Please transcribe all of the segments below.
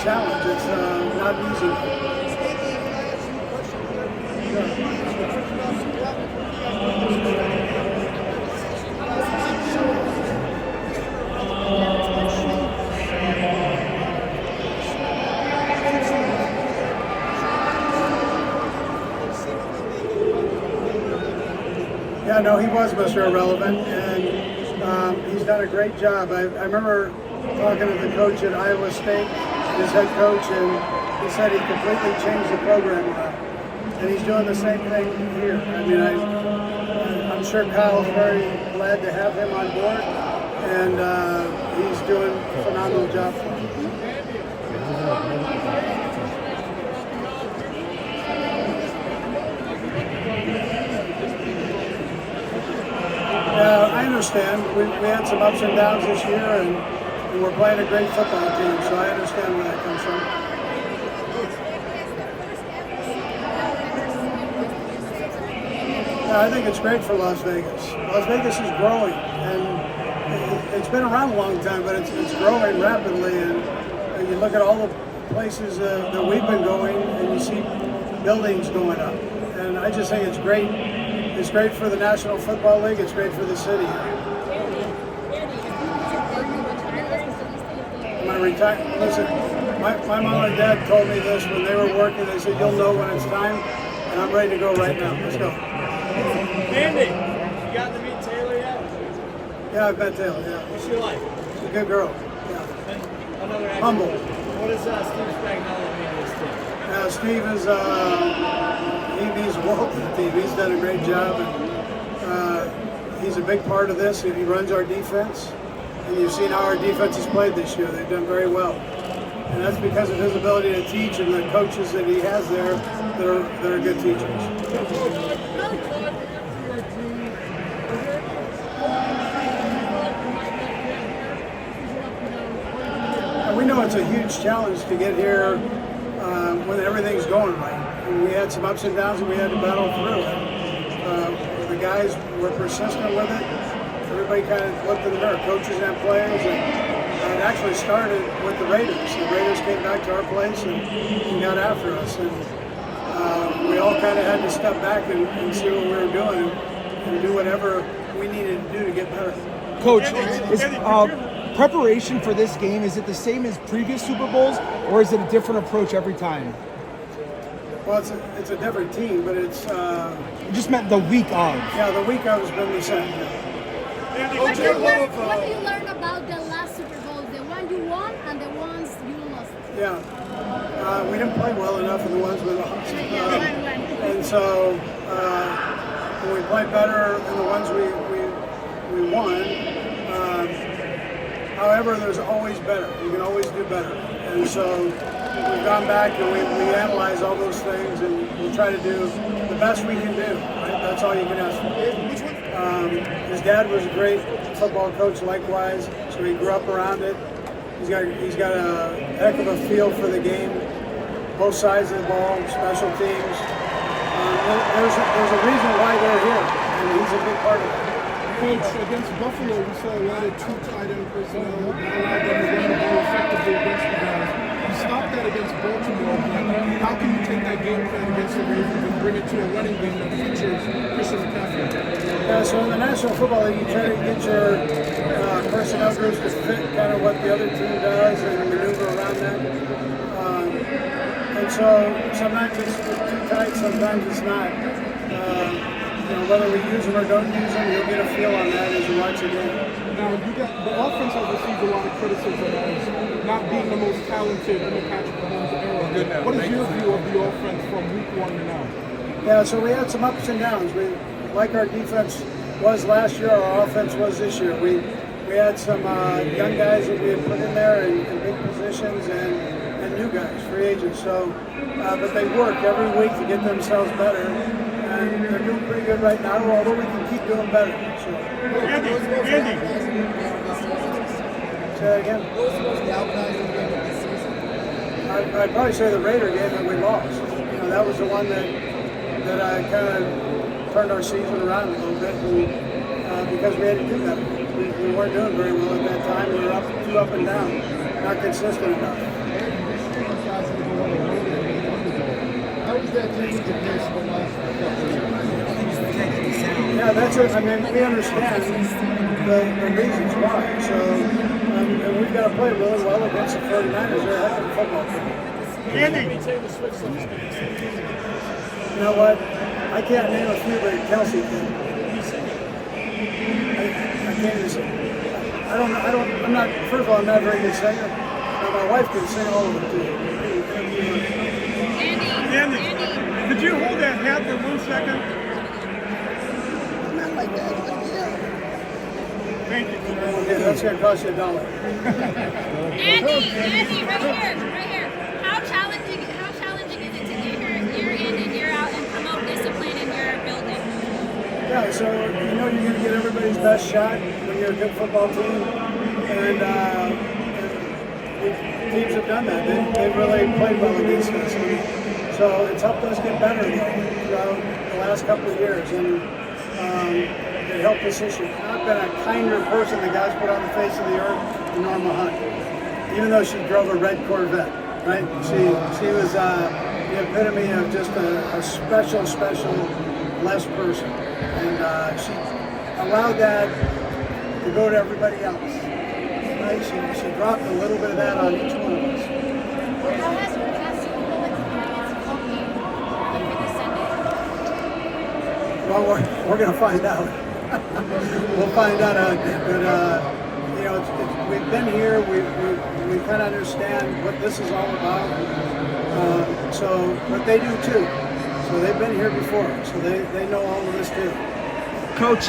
challenge. It's not easy. Yeah, no, he was Mr. Irrelevant, and he's done a great job. I remember talking to the coach at Iowa State, his head coach, and he said he completely changed the program around. And he's doing the same thing here. I mean, I'm sure Kyle's very glad to have him on board, and he's doing a phenomenal job for him. Yeah, I understand. We had some ups and downs this year, and we're playing a great football team, so I understand where that comes from. Yeah, I think it's great for Las Vegas. Las Vegas is growing, and it's been around a long time, but it's growing rapidly. And you look at all the places that we've been going, and you see buildings going up. And I just think it's great. It's great for the National Football League. It's great for the city. Listen, my mom and dad told me this when they were working. They said, "You'll know when it's time," and I'm ready to go right now. Let's go. Andy, you got to meet Taylor yet? Yeah, I've met Taylor. Yeah. What's she like? She's a good girl. Yeah. Another actor. Humble. What does Steve Spagnuolo mean to this team? Yeah, Steve is he means the world to the team. He's done a great job, and he's a big part of this. He runs our defense, and you've seen how our defense has played this year. They've done very well, and that's because of his ability to teach and the coaches that he has there that are good teachers. And we know it's a huge challenge to get here when everything's going right. And we had some ups and downs and we had to battle through it. The guys were persistent with it. Everybody kind of looked in the mirror, coaches and players, and it actually started with the Raiders. The Raiders came back to our place and got after us. And we all kind of had to step back and see what we were doing and do whatever we needed to do to get better. Coach, is preparation for this game, is it the same as previous Super Bowls, or is it a different approach every time? Well, it's a different team, but it's... You just meant the week of. Yeah, the week of has been the same. What do you learn about the last Super Bowl, the one you won and the ones you lost? Yeah, we didn't play well enough in the ones we lost. And so when we played better in the ones we won, however, there's always better. You can always do better. And so we've gone back and we analyze all those things and we try to do the best we can do. Right? That's all you can ask for. His dad was a great football coach likewise, so he grew up around it. He's got a heck of a feel for the game, both sides of the ball, special teams. There's a reason why they're here, and he's a big part of it. Coach, against Buffalo, we saw a lot of two tight end personnel that allowed them to run the ball effectively against the guys. You stopped that against Baltimore, but how can you take that game plan against the Ravens and bring it to a running game that features Christian McCaffrey? Yeah, so in the National Football League, you try to get your personnel groups to fit kind of what the other team does and maneuver around that. And so sometimes it's too tight, sometimes it's not. Whether we use them or don't use them, you'll get a feel on that as you watch the game. Now, the offense has received a lot of criticism as not being the most talented in the Patrick Mahomes era. What is your view of the offense from week one to now? Yeah, so we had some ups and downs. Like our defense was last year, our offense was this year. We had some young guys that we had put in there in big positions and new guys, free agents. So, but they work every week to get themselves better. And they're doing pretty good right now, although we can keep doing better. So. Andy. Say that again? I'd probably say the Raider game that we lost. That was the one that I kind of turned our season around a little bit because we had to do that. We weren't doing very well at that time. We were too up and down, not consistent enough. that change the pace of the last couple of years? Yeah, that's it. I mean, we understand the reasons why. So, and we've got to play really well against the 49ers. They're a heck of a football team. Andy, You know what? I can't name a few, but Kelsey can. I can't even sing. I'm not, first of all, I'm not a very good singer. But my wife can sing all of it too. Andy, could you hold that hat for 1 second? Not like that. Thank you. Okay, that's going to cost you $1. Andy, right here. How challenging is it to get here year in and year out and promote discipline in your building? Yeah, so you know you're going to get everybody's best shot when you're a good football team, and teams have done that. They've really played well against us, and so it's helped us get better throughout the last couple of years, and it helped us this year. I've been a kinder person the guys put on the face of the earth than Norma Hunt, even though she drove a red Corvette, right? She was the epitome of just a special blessed person. And she allowed that to go to everybody else. Right? She dropped a little bit of that on each one of us. How has your past Super Bowl experience helped you for this Sunday? Well, we're going to find out. We'll find out. But you know, we've been here. We kind of understand what this is all about. But they do too. So they've been here before, so they know all of this too. Coach,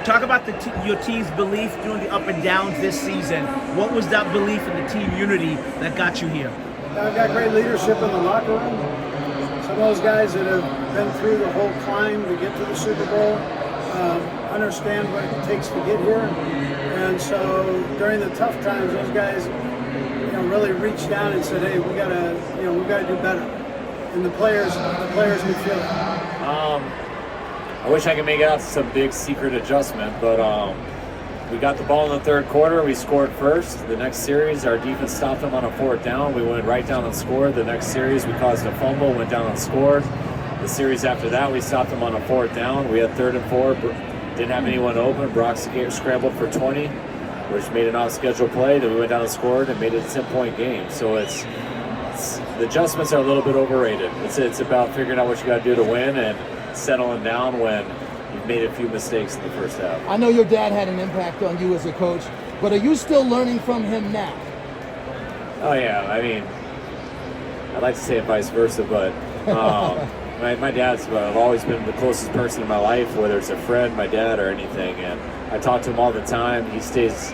talk about your team's belief during the up and downs this season. What was that belief in the team unity that got you here? I've got great leadership in the locker room. Some of those guys that have been through the whole climb to get to the Super Bowl understand what it takes to get here. And so during the tough times, those guys, really reached down and said, "Hey, we gotta do better." And the players can feel it. I wish I could make it out to some big secret adjustment, but we got the ball in the third quarter. We scored first. The next series, our defense stopped them on a 4th down. We went right down and scored. The next series, we caused a fumble, went down and scored. The series after that, we stopped them on a 4th down. We had 3rd and 4. Didn't have anyone open. Brock scrambled for 20, which made an off-schedule play. Then we went down and scored and made it a 10-point game. So the adjustments are a little bit overrated. It's about figuring out what you got to do to win and settling down when you've made a few mistakes in the first half. I know your dad had an impact on you as a coach, but are you still learning from him now? Oh yeah, I mean, I'd like to say it vice versa, but my dad's always been the closest person in my life, whether it's a friend, my dad, or anything. And I talk to him all the time. He stays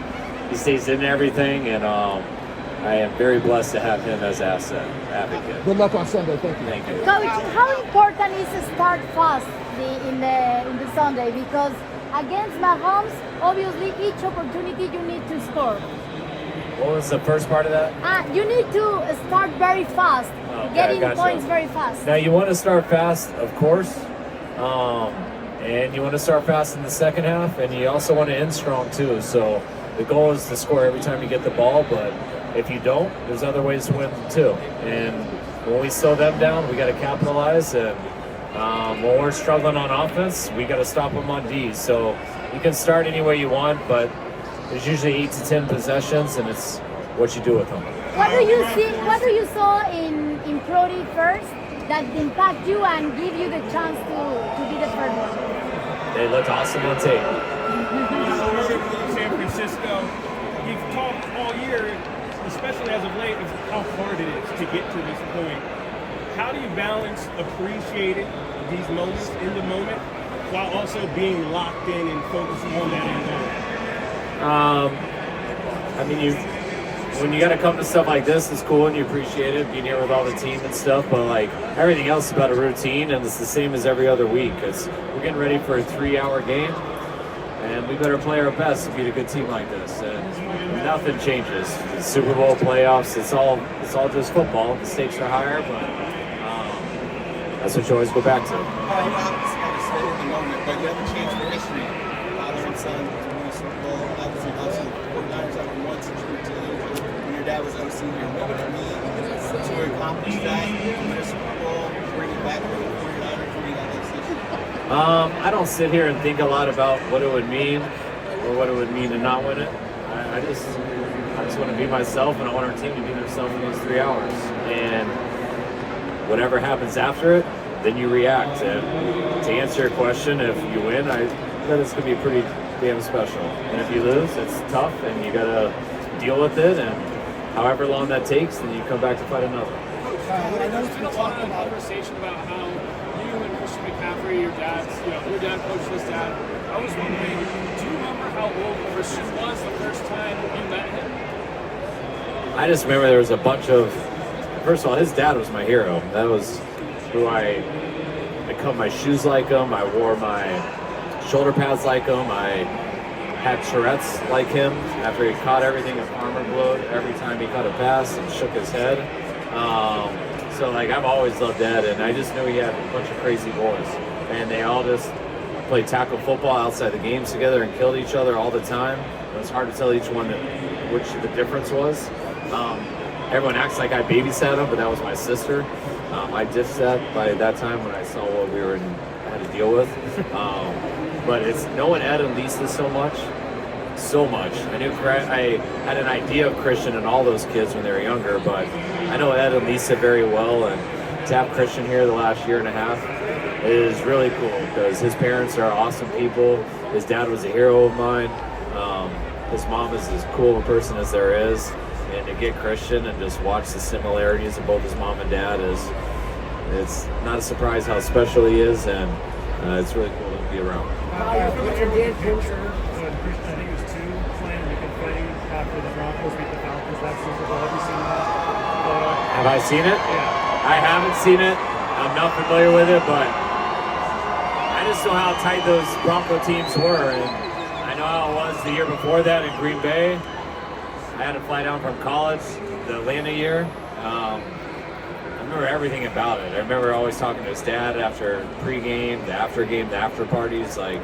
in everything, and I am very blessed to have him as asset advocate. Good luck on Sunday. Thank you. Thank you. Coach, how important is to start fast in the Sunday? Because against Mahomes, obviously each opportunity you need to score. What was the first part of that? You need to start very fast, Okay, getting gotcha. points very fast. Now you want to start fast, of course, and you want to start fast in the second half, and you also want to end strong too. So the goal is to score every time you get the ball, but if you don't, there's other ways to win too. And when we slow them down, we got to capitalize. And when we're struggling on offense, we got to stop them on D's. So you can start any way you want, but there's usually 8 to 10 possessions, and it's what you do with them. What do you see? What do you saw in Prodi first that impact you and give you the chance to be the first one? They looked awesome on tape. San Francisco, you've talked all year, especially as of late, of how hard it is to get to this point. How do you balance appreciating these moments in the moment while also being locked in and focusing on that end goal? I mean, when you got to come to stuff like this, it's cool and you appreciate it, being here with all the team and stuff, but like everything else is about a routine, and it's the same as every other week. We're getting ready for a 3-hour game, and we better play our best to beat a good team like this. And nothing changes. The Super Bowl playoffs, it's all just football. The stakes are higher, but that's what you always go back to. You obviously in the moment, but you have a chance for history. Father and son to win a Super Bowl. Obviously, the 49ers haven't won since you were a teenager. When your dad was OC, what would it mean to accomplish that, to win a Super Bowl? bring it back to the 49ers when you got that decision? I don't sit here and think a lot about what it would mean or what it would mean to not win it. I just want to be myself, and I want our team to be themselves in those 3 hours. And whatever happens after it, then you react. And to answer your question, if you win, I bet it's going to be pretty damn special. And if you lose, it's tough, and you got to deal with it. And however long that takes, then you come back to fight another. There's been a lot of conversation about how you and Christian McCaffrey, your dad coached his dad. I was wondering, do you remember how old Christian was the first time you met him? I just remember there was a bunch of, first of all, his dad was my hero. That was who I cut my shoes like him. I wore my shoulder pads like him. I had Tourette's like him after he caught everything in farmer blowed every time he caught a pass and shook his head. So like I've always loved Ed, and I just knew he had a bunch of crazy boys, and they all just played tackle football outside the games together and killed each other all the time. It was hard to tell each one which the difference was. Everyone acts like I babysat him, but that was my sister. I ditched that by that time when I saw what we had to deal with. But it's knowing Ed and Lisa so much. I had an idea of Christian and all those kids when they were younger, but I know Ed and Lisa very well, and to have Christian here the last year and a half is really cool because his parents are awesome people. His dad was a hero of mine. His mom is as cool of a person as there is, and to get Christian and just watch the similarities of both his mom and dad it's not a surprise how special he is, and it's really cool to be around. I think it was 2 playing the confetti after the Broncos beat the Falcons that Super Bowl. Have you seen that? Have I seen it? Yeah. I haven't seen it. I'm not familiar with it, but I just know how tight those Bronco teams were, and I know how it was the year before that in Green Bay. I had to fly down from college the Atlanta year. I remember everything about it. I remember always talking to his dad after pregame, the after game, the after parties. Like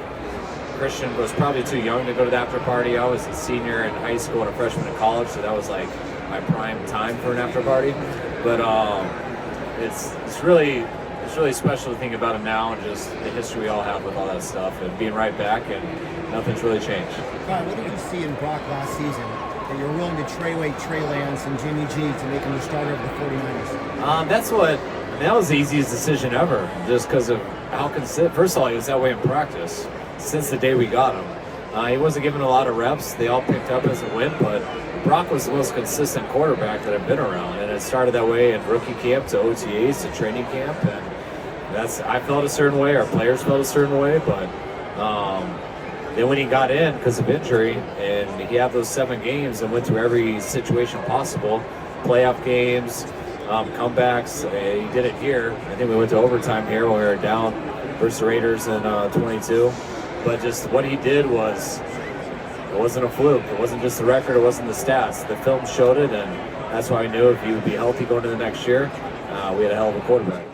Christian was probably too young to go to the after party. I was a senior in high school and a freshman in college, so that was like my prime time for an after party. But it's really special to think about him now and just the history we all have with all that stuff and being right back, and nothing's really changed. Kyle, what did you see in Brock last season that you're willing to trade away Trey Lance and Jimmy G to make him the starter of the 49ers? That was the easiest decision ever, just because of how consistent. First of all, he was that way in practice since the day we got him. He wasn't given a lot of reps. They all picked up as a win, but Brock was the most consistent quarterback that I've been around, and it started that way in rookie camp to OTAs to training camp, and I felt a certain way, our players felt a certain way, but then when he got in because of injury, and he had those 7 games and went through every situation possible, playoff games, comebacks, he did it here. I think we went to overtime here when we were down versus the Raiders in 22, but just what he did it wasn't a fluke. It wasn't just the record, it wasn't the stats. The film showed it, and that's why I knew if he would be healthy going to the next year, we had a hell of a quarterback.